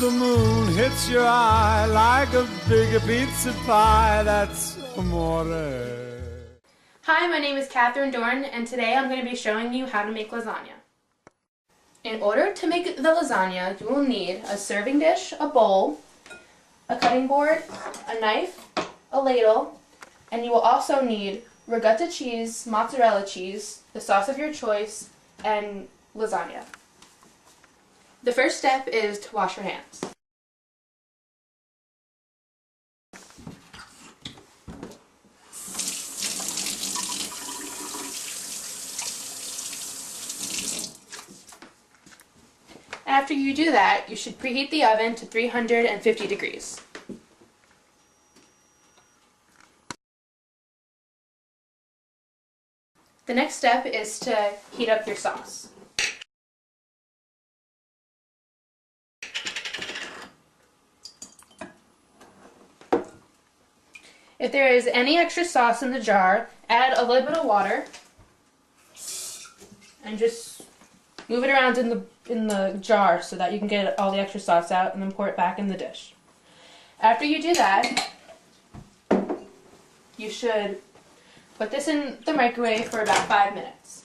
the moon hits your eye like a big pizza pie, that's amore. Hi, my name is Catherine Dorn, and today I'm going to be showing you how to make lasagna. In order to make the lasagna, you will need a serving dish, a bowl, a cutting board, a knife, a ladle, and you will also need ricotta cheese, mozzarella cheese, the sauce of your choice, and lasagna. The first step is to wash your hands. After you do that, you should preheat the oven to 350 degrees. The next step is to heat up your sauce. If there is any extra sauce in the jar, add a little bit of water and just move it around in the jar so that you can get all the extra sauce out, and then pour it back in the dish. After you do that, you should put this in the microwave for about 5 minutes.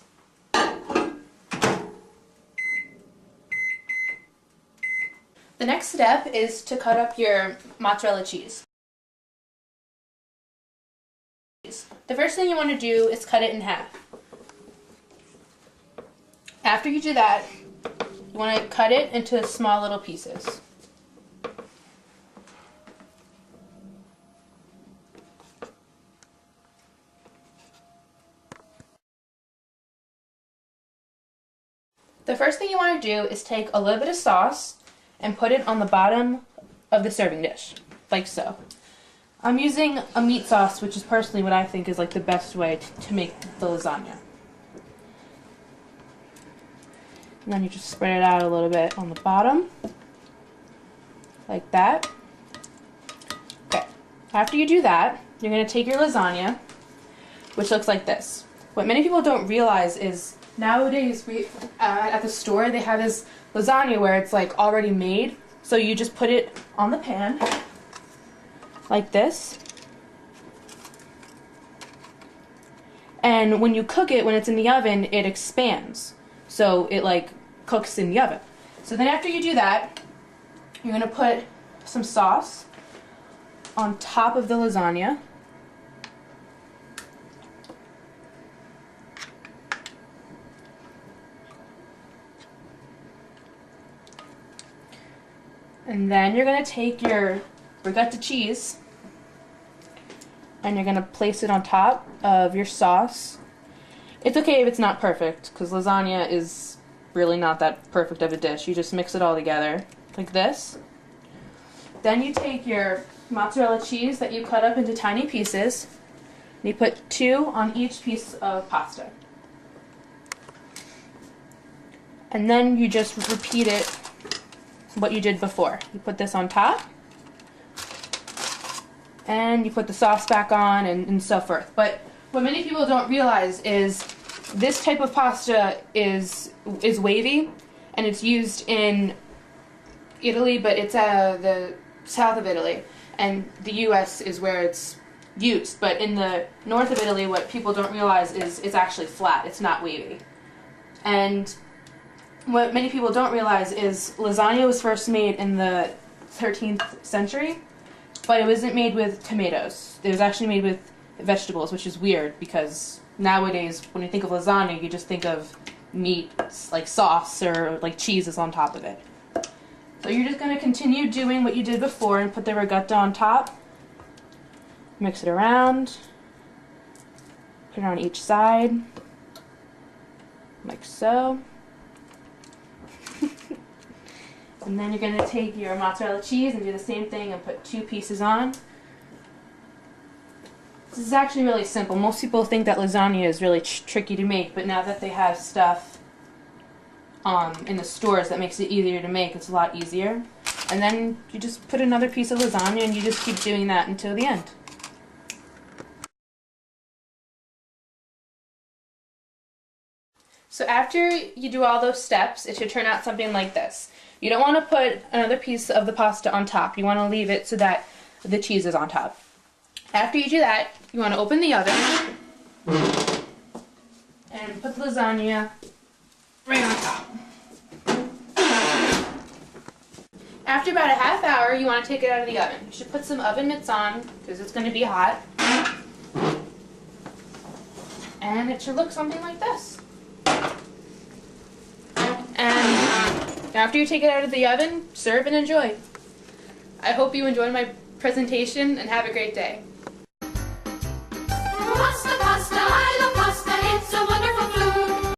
The next step is to cut up your mozzarella cheese. The first thing you want to do is cut it in half. After you do that, you want to cut it into small little pieces. The first thing you want to do is take a little bit of sauce and put it on the bottom of the serving dish, like so. I'm using a meat sauce, which is personally what I think is like the best way to make the lasagna. And then you just spread it out a little bit on the bottom, like that. Okay, after you do that, you're going to take your lasagna, which looks like this. What many people don't realize is nowadays at the store they have this lasagna where it's like already made, so you just put it on the pan like this, and when you cook it, when it's in the oven, it expands, so it like cooks in the oven. So then after you do that, you're going to put some sauce on top of the lasagna. And then you're going to take your ricotta cheese and you're going to place it on top of your sauce. It's okay if it's not perfect, because lasagna is really not that perfect of a dish. You just mix it all together like this. Then you take your mozzarella cheese that you cut up into tiny pieces and you put 2 on each piece of pasta. And then you just repeat it what you did before. You put this on top, and you put the sauce back on, and so forth. But what many people don't realize is this type of pasta is wavy, and it's used in Italy, but it's the south of Italy, and the US is where it's used. But in the north of Italy, what people don't realize is it's actually flat. It's not wavy. And what many people don't realize is lasagna was first made in the 13th century, but it wasn't made with tomatoes. It was actually made with vegetables, which is weird because nowadays when you think of lasagna, you just think of meat, like sauce or like cheeses on top of it. So you're just going to continue doing what you did before and put the ricotta on top. Mix it around. Put it on each side, like so. And then you're going to take your mozzarella cheese and do the same thing and put 2 pieces on. This is actually really simple. Most people think that lasagna is really tricky to make, but now that they have stuff in the stores that makes it easier to make, it's a lot easier. And then you just put another piece of lasagna and you just keep doing that until the end. So after you do all those steps, it should turn out something like this. You don't want to put another piece of the pasta on top. You want to leave it so that the cheese is on top. After you do that, you want to open the oven and put the lasagna right on top. After about a half hour, you want to take it out of the oven. You should put some oven mitts on because it's going to be hot. And it should look something like this. And after you take it out of the oven, serve and enjoy. I hope you enjoyed my presentation and have a great day. Pasta, pasta, I love pasta, it's a wonderful